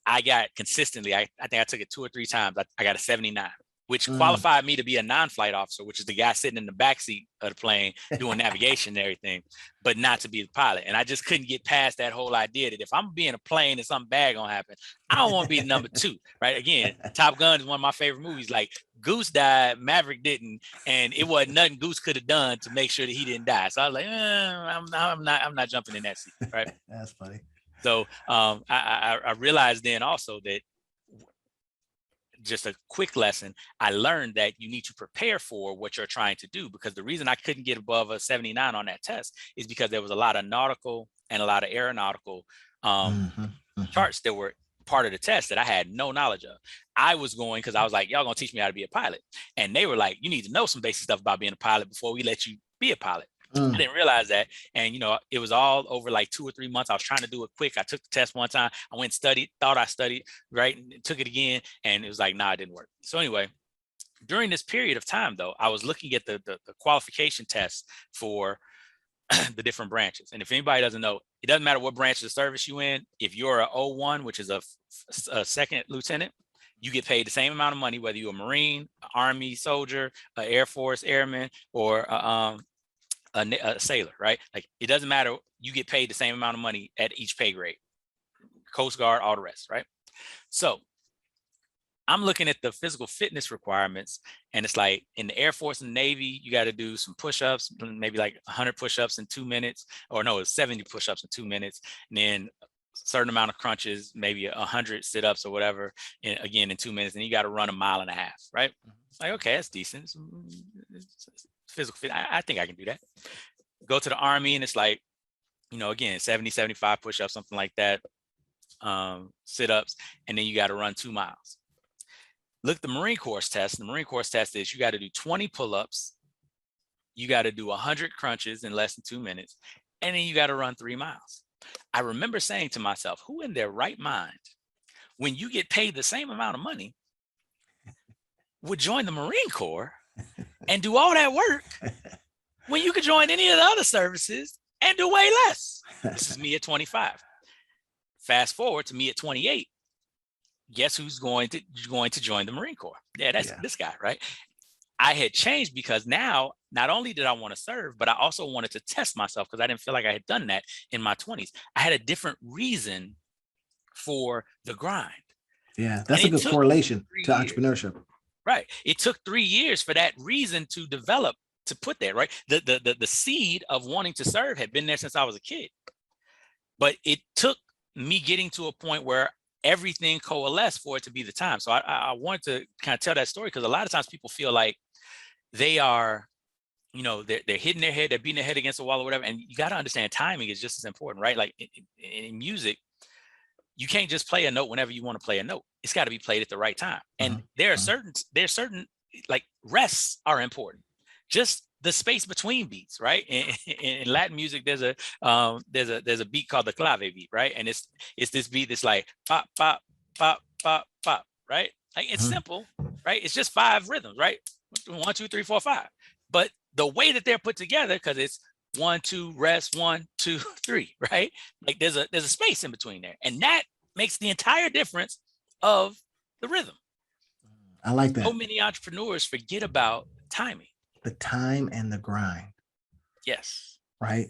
I got consistently, I think I took it 2 or 3 times. I got a 79, which qualified me to be a non-flight officer, which is the guy sitting in the backseat of the plane doing navigation and everything, but not to be the pilot. And I just couldn't get past that whole idea that if I'm being a plane and something bad gonna happen, I don't want to be the number 2, right? Again, Top Gun is one of my favorite movies. Like Goose died, Maverick didn't, and it wasn't nothing Goose could have done to make sure that he didn't die. So I was like, I'm not jumping in that seat, right? That's funny. So I realized then also that, just a quick lesson, I learned that you need to prepare for what you're trying to do, because the reason I couldn't get above a 79 on that test is because there was a lot of nautical and a lot of aeronautical charts that were part of the test that I had no knowledge of. I was going because I was like, y'all gonna teach me how to be a pilot. And they were like, you need to know some basic stuff about being a pilot before we let you be a pilot. I didn't realize that. And, you know, it was all over like 2 or 3 months. I was trying to do it quick. I took the test one time. I went and studied, thought I studied, right? And took it again. And it was like, nah, it didn't work. So anyway, during this period of time, though, I was looking at the qualification tests for the different branches. And if anybody doesn't know, it doesn't matter what branch of the service you in. If you're a 01, which is a second lieutenant, you get paid the same amount of money, whether you're a Marine, Army soldier, Air Force airman, or a sailor, right? Like it doesn't matter. You get paid the same amount of money at each pay grade, Coast Guard, all the rest, right? So I'm looking at the physical fitness requirements, and it's like in the Air Force and Navy, you got to do some push-ups, maybe like 100 push-ups in 2 minutes, or no, it's 70 push-ups in 2 minutes, and then a certain amount of crunches, maybe 100 sit-ups or whatever, and again in 2 minutes, and you got to run 1.5 miles, right? Like, okay, that's decent. It's physical fit. I think I can do that. Go to the Army, and it's like, you know, again, 70, 75 push-ups, something like that, sit-ups, and then you got to run 2 miles. Look, the Marine Corps test. The Marine Corps test is you got to do 20 pull-ups, you got to do 100 crunches in less than 2 minutes, and then you got to run 3 miles. I remember saying to myself, who in their right mind, when you get paid the same amount of money, would join the Marine Corps and do all that work when you could join any of the other services and do way less? This is me at 25. Fast forward to me at 28. guess who's going to join the Marine Corps? Yeah, that's Yeah. this guy, right? I had changed because now not only did I want to serve, but I also wanted to test myself because I didn't feel like I had done that in my 20s. I had a different reason for the grind. Yeah. And That's a it good took correlation 3 to years. entrepreneurship. Right. It took 3 years for that reason to develop, to put there, right? The seed of wanting to serve had been there since I was a kid. But it took me getting to a point where everything coalesced for it to be the time. So I wanted to kind of tell that story because a lot of times people feel like they are, they're hitting their head, they're beating their head against the wall or whatever. And you got to understand timing is just as important, right? Like in music, you can't just play a note whenever you want to play a note. It's got to be played at the right time. And there's certain like rests are important. Just the space between beats, right? In Latin music, there's a beat called the clave beat, right? And it's this beat that's like pop, pop, pop, pop, pop, right? Like it's simple, right? It's just 5 rhythms, right? 1, 2, 3, 4, 5. But the way that they're put together, because it's 1, 2, rest, 1, 2, 3, right? Like there's a space in between there, and that makes the entire difference of the rhythm. I like So that. many entrepreneurs forget about timing. The time and the grind. Yes. Right.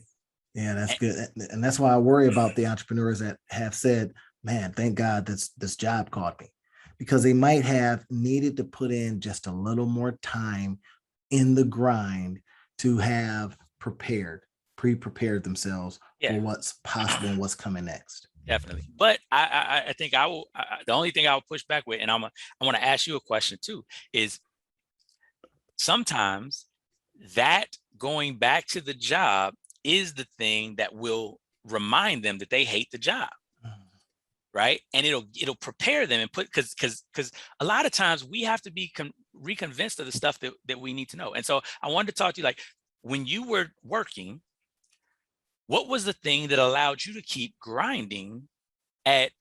Yeah, that's good. And that's why I worry about the entrepreneurs that have said, man, thank God this job called me, because they might have needed to put in just a little more time in the grind to have pre-prepared themselves for what's possible and what's coming next. Definitely. But I think the only thing I will push back with, and I want to ask you a question too, is sometimes that going back to the job is the thing that will remind them that they hate the job. Right. And it'll prepare them and because a lot of times we have to be reconvinced of the stuff that we need to know. And so I wanted to talk to you, like, when you were working, what was the thing that allowed you to keep grinding at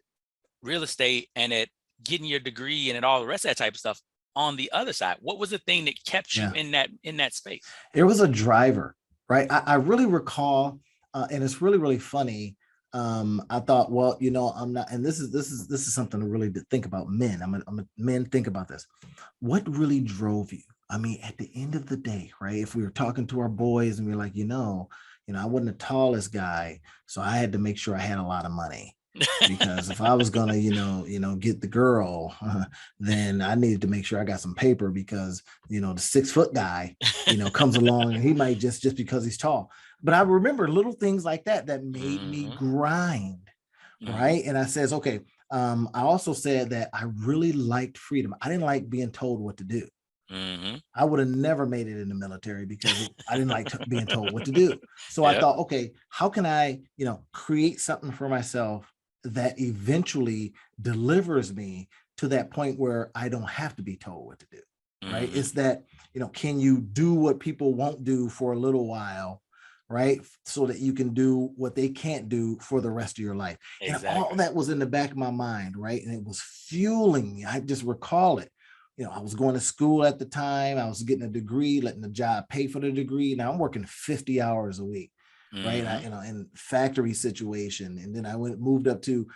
real estate and at getting your degree and at all the rest of that type of stuff on the other side? What was the thing that kept you in that space? It was a driver, right? I really recall, and it's really, really funny. I thought, well, I'm not, and this is something to really think about. Men, think about this. What really drove you? I mean, at the end of the day, right? If we were talking to our boys and we we're like, I wasn't the tallest guy, so I had to make sure I had a lot of money. Because if I was gonna, get the girl, then I needed to make sure I got some paper, because the 6-foot guy, comes along and he might just because he's tall. But I remember little things like that made me grind, right? And I says, okay. I also said that I really liked freedom. I didn't like being told what to do. I would have never made it in the military because I didn't like being told what to do. So I thought, okay, how can I, create something for myself that eventually delivers me to that point where I don't have to be told what to do, right? It's that, can you do what people won't do for a little while, right? So that you can do what they can't do for the rest of your life. Exactly. And all that was in the back of my mind, right? And it was fueling me. I just recall it. I was going to school at the time. I was getting a degree, letting the job pay for the degree. Now I'm working 50 hours a week, right? In factory situation. And then I moved up to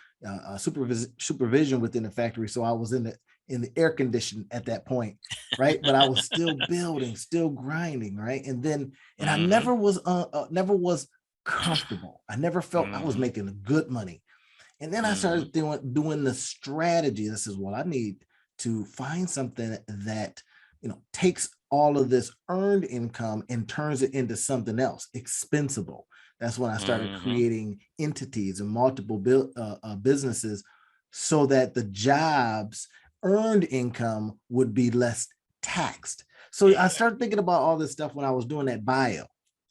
supervision within the factory. So I was in the air condition at that point, right? But I was still building, still grinding, right? And I never was comfortable. I never felt I was making good money. And then I started doing the strategy. This is what I need to find something that, takes all of this earned income and turns it into something else, expensible. That's when I started creating entities and multiple businesses so that the jobs earned income would be less taxed. So I started thinking about all this stuff when I was doing that bio,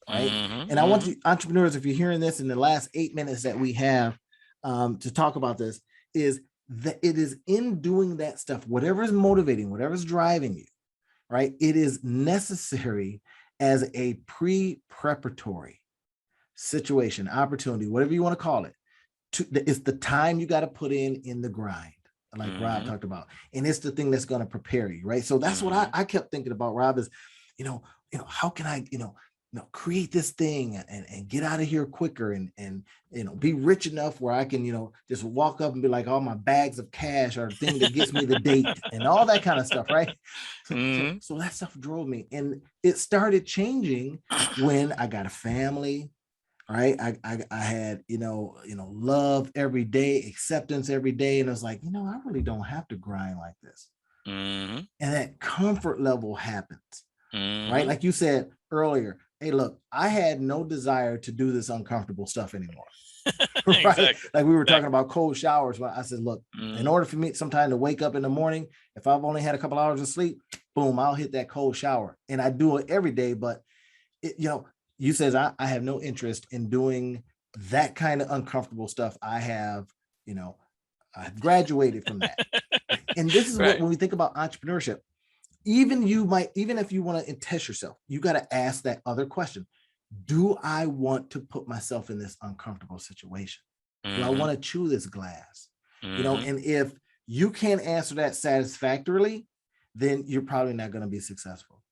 right? And I want you entrepreneurs, if you're hearing this in the last 8 minutes that we have to talk about this, is that it is in doing that stuff, whatever is motivating, whatever is driving you, right? It is necessary as a preparatory situation, opportunity, whatever you want to call it. It's the time you got to put in the grind, like Rob talked about. And it's the thing that's going to prepare you, right? So that's what I kept thinking about, Rob, is, how can I, create this thing and get out of here quicker and be rich enough where I can, just walk up and be like, all my bags of cash are the thing that gets me the date and all that kind of stuff, right? So that stuff drove me. And it started changing when I got a family, right? I had, love every day, acceptance every day. And I was like, I really don't have to grind like this. And that comfort level happens, right? Like you said earlier, hey, look, I had no desire to do this uncomfortable stuff anymore. Right? Exactly. Like we were talking about cold showers. When I said, look, in order for me sometime to wake up in the morning, if I've only had a couple hours of sleep, boom, I'll hit that cold shower. And I do it every day. But, you says I have no interest in doing that kind of uncomfortable stuff. I've graduated from that. And this is what, when we think about entrepreneurship, even if you want to test yourself, you got to ask that other question. Do I want to put myself in this uncomfortable situation? Do I want to chew this glass? And if you can't answer that satisfactorily, then you're probably not going to be successful,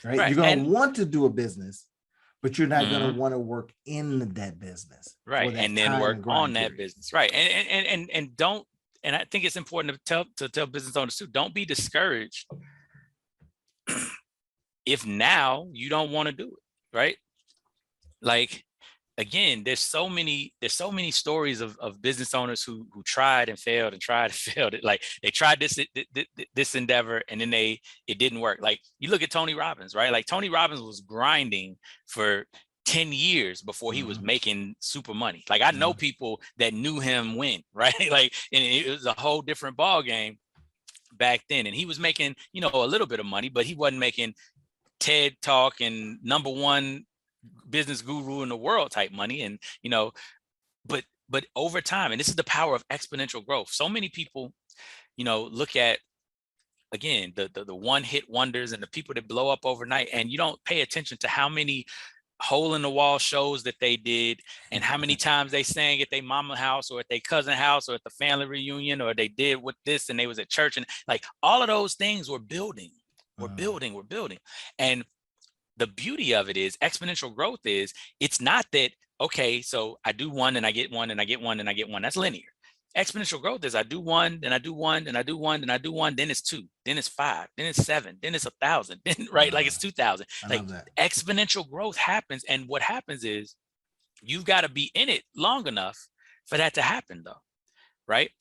right? You're going to want to do a business, but you're not going to want to work in that business. Right. And then work on that business. Right. And don't, and I think it's important to tell business owners too, don't be discouraged if now you don't want to do it, right? Like, again, there's so many stories of business owners who tried and failed and tried and failed. Like they tried this endeavor and then it didn't work. Like you look at Tony Robbins, right? Like Tony Robbins was grinding for 10 years before he was making super money. Like I know people that knew him win, right? Like, and it was a whole different ball game back then. And he was making, a little bit of money, but he wasn't making TED Talk and #1 business guru in the world type money. And, but over time, and this is the power of exponential growth. So many people, look at, again, the one hit wonders and the people that blow up overnight, and you don't pay attention to how many hole in the wall shows that they did and how many times they sang at their mama house or at their cousin house or at the family reunion, or they did with this and they was at church, and like all of those things were building. We're building. And the beauty of it is exponential growth is it's not that, okay, so I do one and I get one and I get one and I get one. That's linear. Exponential growth is I do one, then I do one, then I do one, then I do one, then it's 2, then it's 5, then it's 7, then it's 1,000, then right, like it's 2,000. Like exponential growth happens, and what happens is you've got to be in it long enough for that to happen, though, right?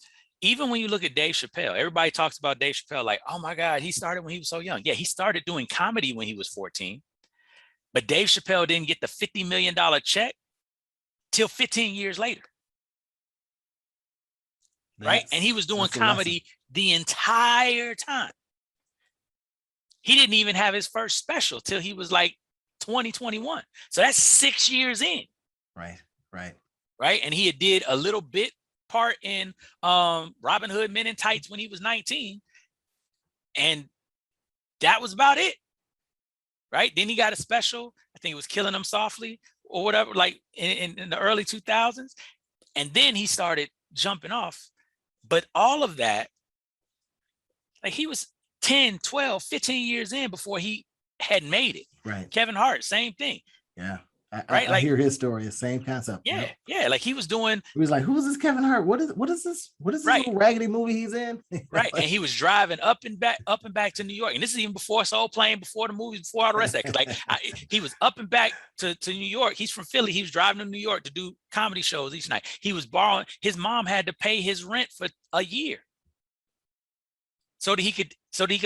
Even when you look at Dave Chappelle, everybody talks about Dave Chappelle like, oh my God, he started when he was so young. Yeah, he started doing comedy when he was 14, but Dave Chappelle didn't get the $50 million check till 15 years later. Right. And he was doing comedy the entire time. He didn't even have his first special till he was like 2021. So that's 6 years in. Right. And he did a little bit part in Robin Hood Men in Tights when he was 19. And that was about it. Right. Then he got a special. I think it was Killing Them Softly or whatever, like in the early 2000s. And then he started jumping off. But all of that, like he was 10, 12, 15 years in before he had made it. Right. Kevin Hart, same thing. Yeah. I hear his story, the same concept. Yeah. Yep. Yeah. Like he was like, who is this Kevin Hart? What is this little raggedy movie he's in? Right. And he was driving up and back to New York. And this is even before Soul Plane, before the movies, before all the rest of that. Cause he was up and back to New York. He's from Philly. He was driving to New York to do comedy shows each night. He was borrowing, his mom had to pay his rent for a year so that he could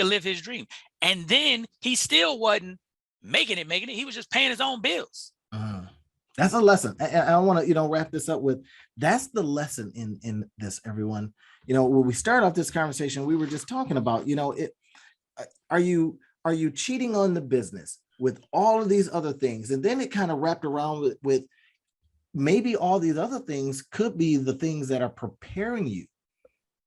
live his dream. And then he still wasn't making it. He was just paying his own bills. That's a lesson. I want to, wrap this up with, that's the lesson in this, everyone. When we start off this conversation, we were just talking about, are you cheating on the business with all of these other things? And then it kind of wrapped around with maybe all these other things could be the things that are preparing you,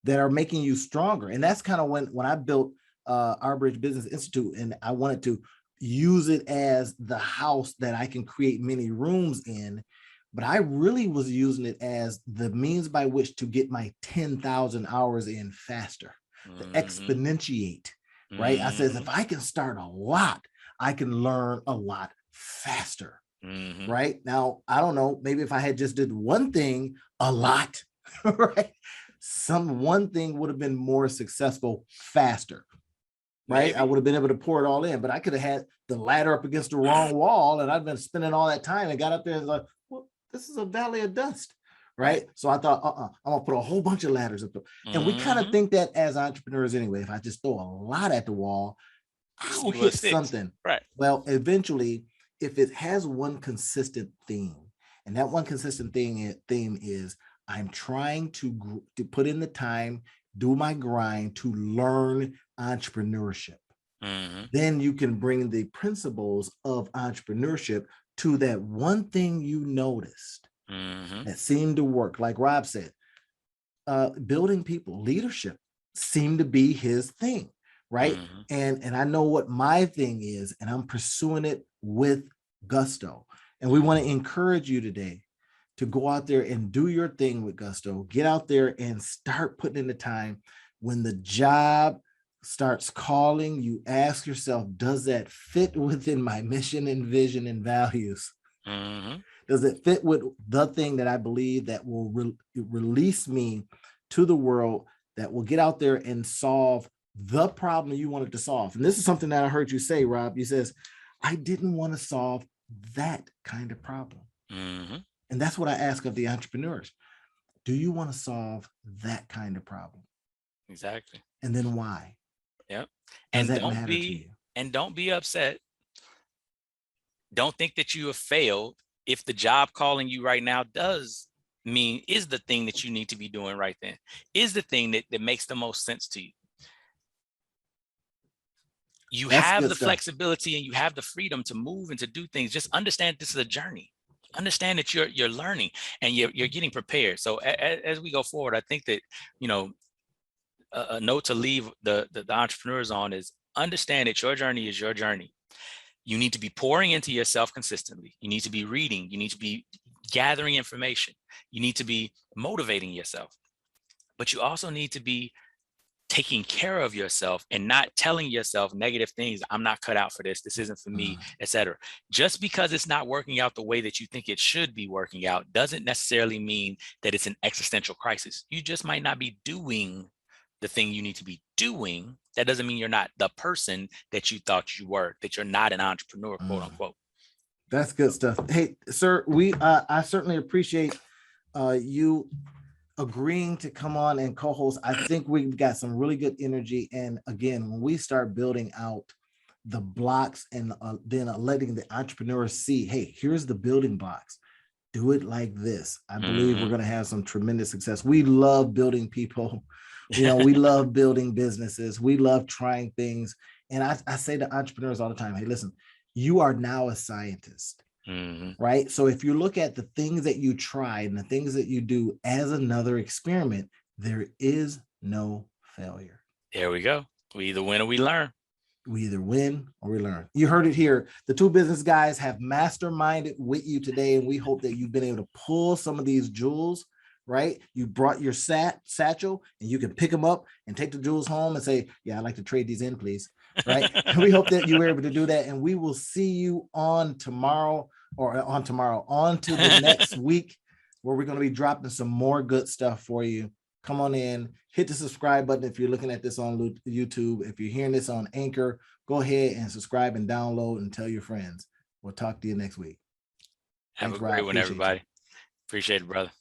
that are making you stronger. And that's kind of when I built Our Bridge Business Institute, and I wanted to use it as the house that I can create many rooms in, but I really was using it as the means by which to get my 10,000 hours in faster, to exponentiate, right? I says, if I can start a lot, I can learn a lot faster. Mm-hmm. Right now, I don't know, maybe if I had just did one thing a lot, right, one thing would have been more successful faster, right? Maybe. I would have been able to pour it all in, but I could have had the ladder up against the wrong wall, and I'd been spending all that time and got up there and like, well, this is a valley of dust, right? So I thought, I'm gonna put a whole bunch of ladders up there. And we kind of think that as entrepreneurs anyway. If I just throw a lot at the wall, I'll hit something. Right. Well, eventually, if it has one consistent theme, and that one consistent theme is I'm trying to put in the time, do my grind to learn entrepreneurship. Then you can bring the principles of entrepreneurship to that one thing you noticed that seemed to work. Like Rob said, building people, leadership seemed to be his thing, right? And I know what my thing is, and I'm pursuing it with gusto. And we want to encourage you today to go out there and do your thing with gusto. Get out there and start putting in the time. When the job starts calling, you ask yourself, does that fit within my mission and vision and values? Does it fit with the thing that I believe that will release me to the world, that will get out there and solve the problem you wanted to solve? And this is something that I heard you say, Rob. You says, I didn't want to solve that kind of problem. And that's what I ask of the entrepreneurs. Do you want to solve that kind of problem? Exactly. And then why? Yep. And don't be upset. Don't think that you have failed if the job calling you right now is the thing that you need to be doing right then, is the thing that makes the most sense to you. You have the flexibility and you have the freedom to move and to do things. Just understand this is a journey. Understand that you're learning and you're getting prepared. So as we go forward, I think that, a note to leave the entrepreneurs on is understand that your journey is your journey. You need to be pouring into yourself consistently. You need to be reading. You need to be gathering information. You need to be motivating yourself. But you also need to be taking care of yourself and not telling yourself negative things. I'm not cut out for this. This isn't for me, etc. Just because it's not working out the way that you think it should be working out doesn't necessarily mean that it's an existential crisis. You just might not be doing the thing you need to be doing. That doesn't mean you're not the person that you thought you were, that you're not an entrepreneur, quote unquote. That's good stuff. Hey, sir, I certainly appreciate you agreeing to come on and co-host. I think we've got some really good energy. And again, when we start building out the blocks and then letting the entrepreneurs see, hey, here's the building blocks. Do it like this. I believe we're going to have some tremendous success. We love building people. We love building businesses. We love trying things. And I say to entrepreneurs all the time, hey, listen, you are now a scientist. Right. So if you look at the things that you try and the things that you do as another experiment, there is no failure. There we go. We either win or we learn. We either win or we learn. You heard it here. The two business guys have masterminded with you today, and we hope that you've been able to pull some of these jewels. Right. You brought your satchel and you can pick them up and take the jewels home and say, yeah, I'd like to trade these in, please. Right. And we hope that you were able to do that. And we will see you on to the next week, where we're going to be dropping some more good stuff for you. Come on in, hit the subscribe button. If you're looking at this on YouTube, if you're hearing this on Anchor, go ahead and subscribe and download and tell your friends. We'll talk to you next week. Have a great one, everybody. Appreciate it, brother.